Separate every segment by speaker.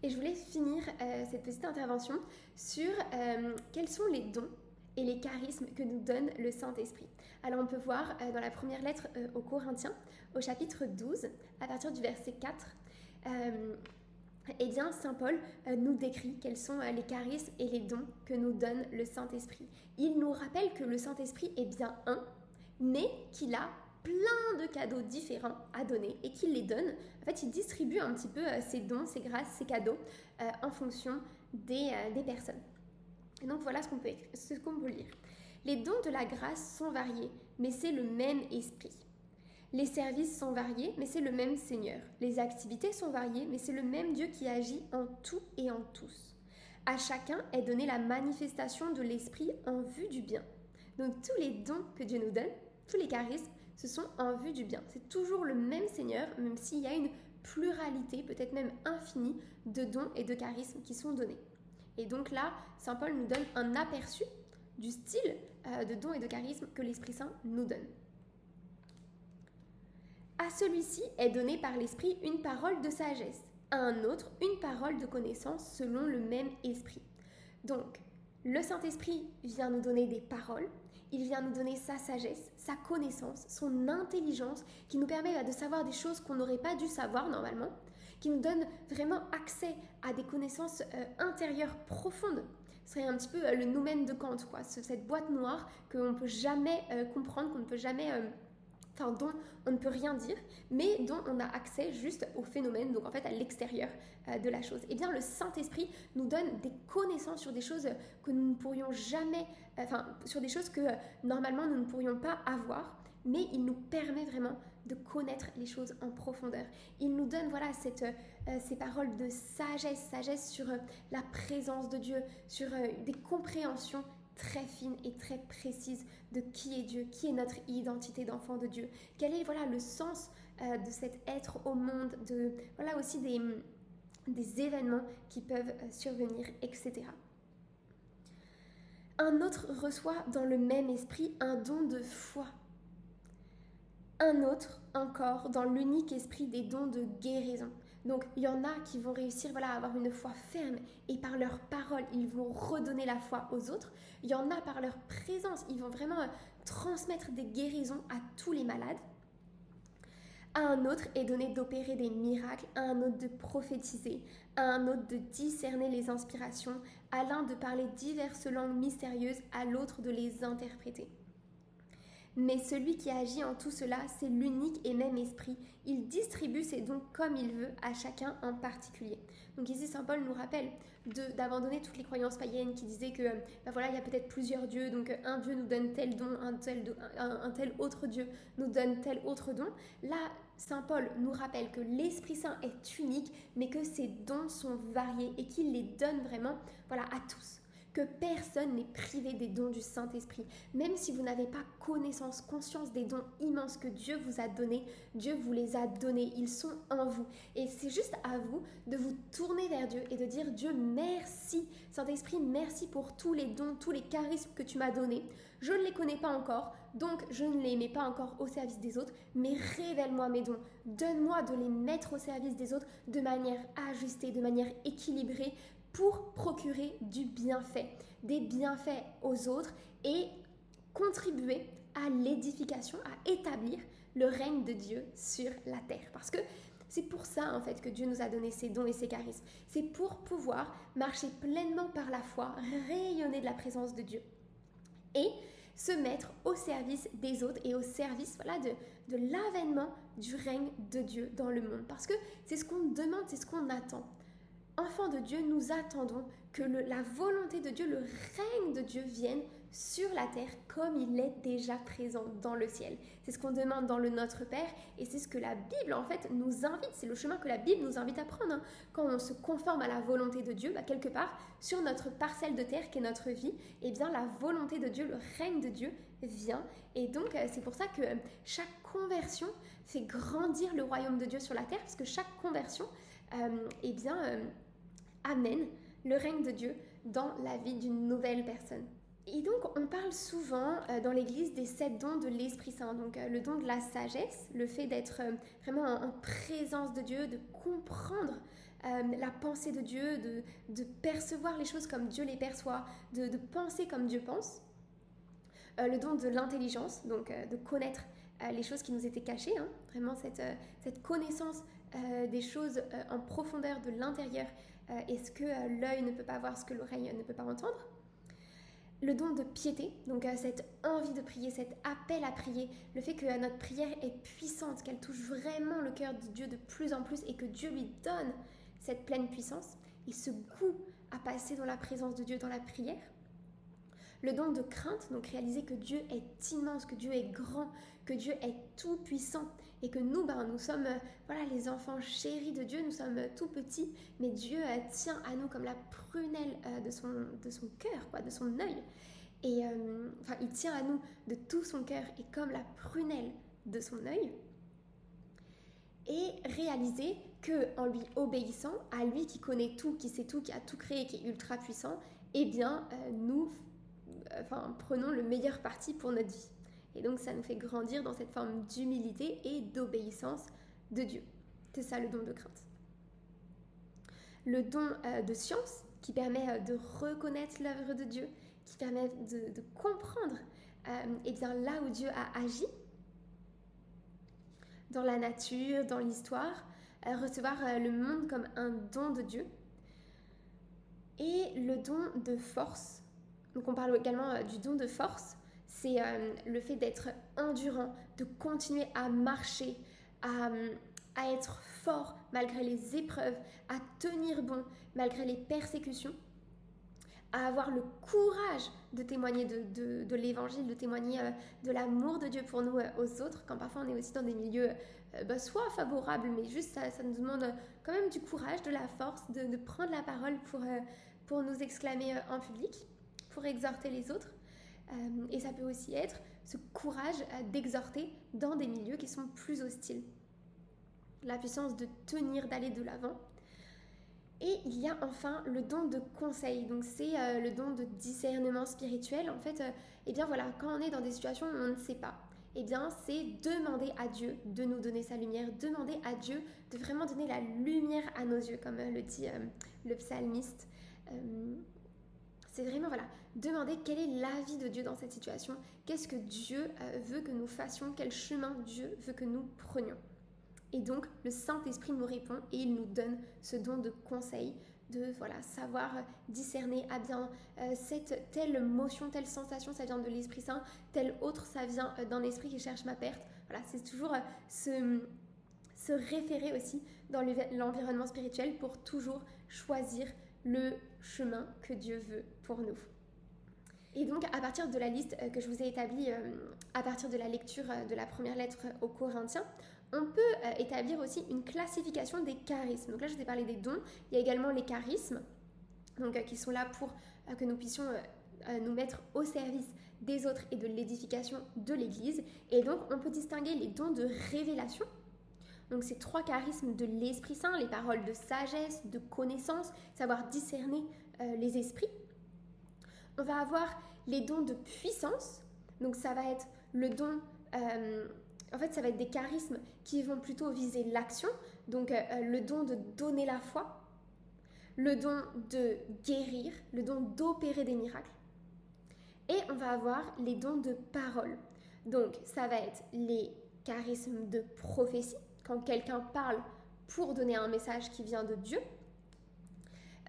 Speaker 1: Et je voulais finir cette petite intervention sur quels sont les dons et les charismes que nous donne le Saint-Esprit. Alors on peut voir dans la première lettre aux Corinthiens, au chapitre 12, à partir du verset 4, eh bien, Saint Paul nous décrit quels sont les charismes et les dons que nous donne le Saint-Esprit. Il nous rappelle que le Saint-Esprit est bien un, mais qu'il a plein de cadeaux différents à donner et qu'il les donne. En fait, il distribue un petit peu ses dons, ses grâces, ses cadeaux en fonction des personnes. Et donc voilà ce qu'on peut lire. Les dons de la grâce sont variés, mais c'est le même esprit. Les services sont variés, mais c'est le même Seigneur. Les activités sont variées, mais c'est le même Dieu qui agit en tout et en tous. À chacun est donnée la manifestation de l'esprit en vue du bien. Donc tous les dons que Dieu nous donne, tous les charismes, ce sont en vue du bien. C'est toujours le même Seigneur, même s'il y a une pluralité, peut-être même infinie, de dons et de charismes qui sont donnés. Et donc là, Saint Paul nous donne un aperçu du style de dons et de charismes que l'Esprit Saint nous donne. À celui-ci est donnée par l'Esprit une parole de sagesse, à un autre une parole de connaissance selon le même esprit. Donc, le Saint-Esprit vient nous donner des paroles, il vient nous donner sa sagesse, sa connaissance, son intelligence, qui nous permet de savoir des choses qu'on n'aurait pas dû savoir normalement, qui nous donne vraiment accès à des connaissances intérieures profondes. Ce serait un petit peu le noumen de Kant, quoi, cette boîte noire qu'on ne peut jamais comprendre, qu'on ne peut jamais... dont on ne peut rien dire, mais dont on a accès juste au phénomène, donc en fait à l'extérieur de la chose. Et bien le Saint-Esprit nous donne des connaissances sur des choses que nous ne pourrions jamais, sur des choses que normalement nous ne pourrions pas avoir, mais il nous permet vraiment de connaître les choses en profondeur. Il nous donne voilà ces paroles de sagesse sur la présence de Dieu, sur des compréhensions très fine et très précise de qui est Dieu, qui est notre identité d'enfant de Dieu, quel est le sens de cet être au monde, de aussi des événements qui peuvent survenir, etc. Un autre reçoit dans le même esprit un don de foi. Un autre encore dans l'unique esprit des dons de guérison. Donc il y en a qui vont réussir à avoir une foi ferme et par leur parole, ils vont redonner la foi aux autres. Il y en a par leur présence, ils vont vraiment transmettre des guérisons à tous les malades. À un autre est donné d'opérer des miracles, à un autre de prophétiser, à un autre de discerner les inspirations, à l'un de parler diverses langues mystérieuses, à l'autre de les interpréter. Mais celui qui agit en tout cela, c'est l'unique et même esprit. Il distribue ses dons comme il veut à chacun en particulier. Donc ici, Saint Paul nous rappelle d'abandonner toutes les croyances païennes qui disaient que il y a peut-être plusieurs dieux, donc un dieu nous donne tel don, un tel autre dieu nous donne tel autre don. Là, Saint Paul nous rappelle que l'Esprit Saint est unique, mais que ses dons sont variés et qu'il les donne vraiment à tous. Que personne n'est privé des dons du Saint-Esprit. Même si vous n'avez pas connaissance, conscience des dons immenses que Dieu vous a donnés, Dieu vous les a donnés, ils sont en vous. Et c'est juste à vous de vous tourner vers Dieu et de dire Dieu merci, Saint-Esprit merci pour tous les dons, tous les charismes que tu m'as donnés. Je ne les connais pas encore, donc je ne les mets pas encore au service des autres, mais révèle-moi mes dons. Donne-moi de les mettre au service des autres de manière ajustée, de manière équilibrée, pour procurer du bienfait, des bienfaits aux autres et contribuer à l'édification, à établir le règne de Dieu sur la terre. Parce que c'est pour ça en fait que Dieu nous a donné ses dons et ses charismes. C'est pour pouvoir marcher pleinement par la foi, rayonner de la présence de Dieu et se mettre au service des autres et au service de l'avènement du règne de Dieu dans le monde. Parce que c'est ce qu'on demande, c'est ce qu'on attend. Enfants de Dieu, nous attendons que la volonté de Dieu, le règne de Dieu vienne sur la terre comme il est déjà présent dans le ciel. C'est ce qu'on demande dans le Notre Père et c'est ce que la Bible en fait nous invite, c'est le chemin que la Bible nous invite à prendre. Quand on se conforme à la volonté de Dieu, quelque part sur notre parcelle de terre qui est notre vie, la volonté de Dieu, le règne de Dieu vient. Et donc c'est pour ça que chaque conversion fait grandir le royaume de Dieu sur la terre, parce que chaque conversion amène le règne de Dieu dans la vie d'une nouvelle personne. Et donc, on parle souvent dans l'Église des 7 dons de l'Esprit Saint. Donc, le don de la sagesse, le fait d'être vraiment en présence de Dieu, de comprendre la pensée de Dieu, de percevoir les choses comme Dieu les perçoit, de penser comme Dieu pense. Le don de l'intelligence, donc de connaître les choses qui nous étaient cachées, hein, vraiment cette connaissance des choses en profondeur de l'intérieur, et ce que l'œil ne peut pas voir, ce que l'oreille ne peut pas entendre. Le don de piété, donc cette envie de prier, cet appel à prier, le fait que notre prière est puissante, qu'elle touche vraiment le cœur de Dieu de plus en plus et que Dieu lui donne cette pleine puissance et ce goût à passer dans la présence de Dieu dans la prière. Le don de crainte, donc réaliser que Dieu est immense, que Dieu est grand, que Dieu est tout puissant et que nous, nous sommes les enfants chéris de Dieu, nous sommes tout petits, mais Dieu tient à nous comme la prunelle de son cœur, de son œil. Et il tient à nous de tout son cœur et comme la prunelle de son œil. Et réaliser qu'en lui obéissant, à lui qui connaît tout, qui sait tout, qui a tout créé, qui est ultra puissant, eh bien nous prenons le meilleur parti pour notre vie. Et donc ça nous fait grandir dans cette forme d'humilité et d'obéissance de Dieu. C'est ça le don de crainte. Le don de science qui permet de reconnaître l'œuvre de Dieu, qui permet de comprendre bien là où Dieu a agi dans la nature, dans l'histoire, recevoir le monde comme un don de Dieu. Et le don de force. Donc on parle également du don de force, c'est le fait d'être endurant, de continuer à marcher, à être fort malgré les épreuves, à tenir bon malgré les persécutions, à avoir le courage de témoigner de l'évangile, de témoigner de l'amour de Dieu pour nous aux autres, quand parfois on est aussi dans des milieux soit favorables, mais juste ça nous demande quand même du courage, de la force, de prendre la parole pour nous exclamer en public, pour exhorter les autres. Et ça peut aussi être ce courage d'exhorter dans des milieux qui sont plus hostiles. La puissance de tenir, d'aller de l'avant. Et il y a enfin le don de conseil. Donc c'est le don de discernement spirituel. En fait, quand on est dans des situations où on ne sait pas, c'est demander à Dieu de nous donner sa lumière, demander à Dieu de vraiment donner la lumière à nos yeux, comme le dit le psalmiste. C'est vraiment, demander quel est l'avis de Dieu dans cette situation, qu'est-ce que Dieu veut que nous fassions, quel chemin Dieu veut que nous prenions. Et donc, le Saint-Esprit nous répond et il nous donne ce don de conseil, de savoir discerner, cette telle motion, telle sensation, ça vient de l'Esprit Saint, telle autre, ça vient d'un esprit qui cherche ma perte. Voilà, c'est toujours se référer aussi dans l'environnement spirituel pour toujours choisir le chemin que Dieu veut pour nous. Et donc, à partir de la liste que je vous ai établie à partir de la lecture de la première lettre aux Corinthiens, on peut établir aussi une classification des charismes. Donc là, je vous ai parlé des dons. Il y a également les charismes, donc, qui sont là pour que nous puissions nous mettre au service des autres et de l'édification de l'Église. Et donc, on peut distinguer les dons de révélation. Donc, ces 3 charismes de l'Esprit Saint, les paroles de sagesse, de connaissance, savoir discerner les esprits. On va avoir les dons de puissance. Donc, ça va être le don... ça va être des charismes qui vont plutôt viser l'action. Donc, le don de donner la foi, le don de guérir, le don d'opérer des miracles. Et on va avoir les dons de parole. Donc, ça va être les charismes de prophétie, quand quelqu'un parle pour donner un message qui vient de Dieu.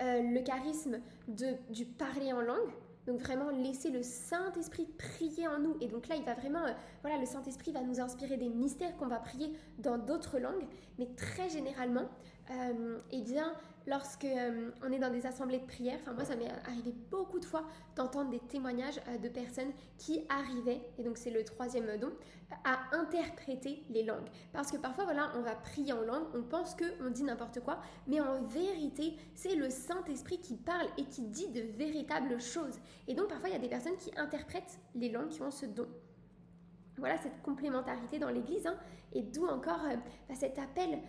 Speaker 1: Le charisme du parler en langue. Donc vraiment laisser le Saint-Esprit prier en nous. Et donc là, il va vraiment, le Saint-Esprit va nous inspirer des mystères qu'on va prier dans d'autres langues. Mais très généralement, lorsque on est dans des assemblées de prière, moi ça m'est arrivé beaucoup de fois d'entendre des témoignages de personnes qui arrivaient, et donc c'est le 3e don, à interpréter les langues. Parce que parfois, on va prier en langue, on pense qu'on dit n'importe quoi, mais en vérité, c'est le Saint-Esprit qui parle et qui dit de véritables choses. Et donc parfois, il y a des personnes qui interprètent les langues, qui ont ce don. Voilà cette complémentarité dans l'Église, et d'où encore cet appel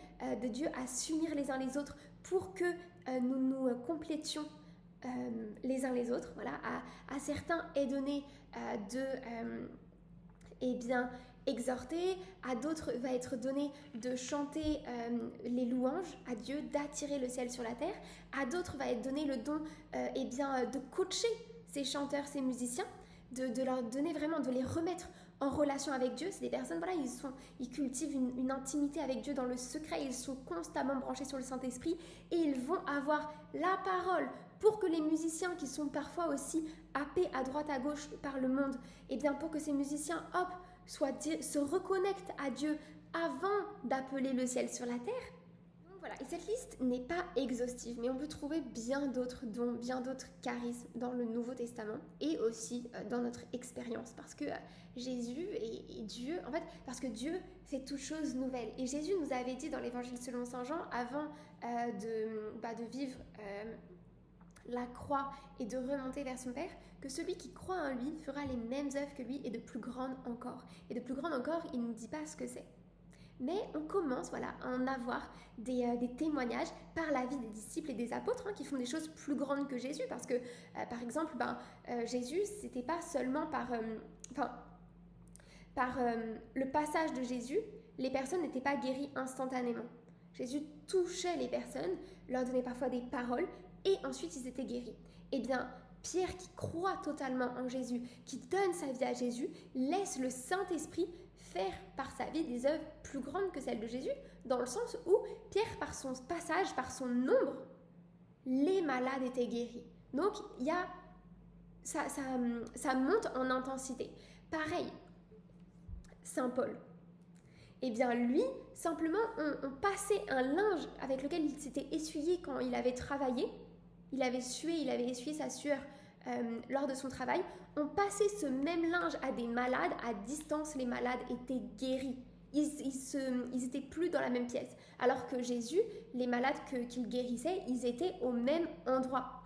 Speaker 1: de Dieu à s'unir les uns les autres pour que nous nous complétions les uns les autres. À certains est donné exhorter, à d'autres va être donné de chanter les louanges à Dieu, d'attirer le ciel sur la terre, à d'autres va être donné le don de coacher ces chanteurs, ces musiciens, de leur donner vraiment, de les remettre en relation avec Dieu. C'est des personnes, voilà, ils cultivent une intimité avec Dieu dans le secret, ils sont constamment branchés sur le Saint-Esprit et ils vont avoir la parole pour que les musiciens qui sont parfois aussi happés à droite à gauche par le monde, et bien pour que ces musiciens, se reconnectent à Dieu avant d'appeler le ciel sur la terre. Donc voilà, et cette liste n'est pas exhaustive, mais on peut trouver bien d'autres dons, bien d'autres charismes dans le Nouveau Testament et aussi dans notre expérience, parce que Jésus et Dieu, en fait, parce que Dieu fait toute chose nouvelle. Et Jésus nous avait dit dans l'Évangile selon Saint Jean, avant de vivre la croix et de remonter vers son Père, que celui qui croit en lui fera les mêmes œuvres que lui et de plus grandes encore. Et de plus grandes encore, il ne nous dit pas ce que c'est. Mais on commence à en avoir des témoignages par la vie des disciples et des apôtres qui font des choses plus grandes que Jésus. Parce que, par exemple, Jésus, c'était pas seulement par le passage de Jésus, les personnes n'étaient pas guéries instantanément. Jésus touchait les personnes, leur donnait parfois des paroles, et ensuite ils étaient guéris. Eh bien, Pierre qui croit totalement en Jésus, qui donne sa vie à Jésus, laisse le Saint-Esprit faire par sa vie des œuvres plus grandes que celles de Jésus, dans le sens où Pierre, par son passage, par son nombre, les malades étaient guéris. Donc, ça monte en intensité. Pareil, Saint Paul. Eh bien, lui, simplement, on passait un linge avec lequel il s'était essuyé quand il avait travaillé. Il avait sué, il avait essuyé sa sueur lors de son travail. On passait ce même linge à des malades. À distance, les malades étaient guéris. Ils étaient plus dans la même pièce. Alors que Jésus, les malades qu'il guérissait, ils étaient au même endroit.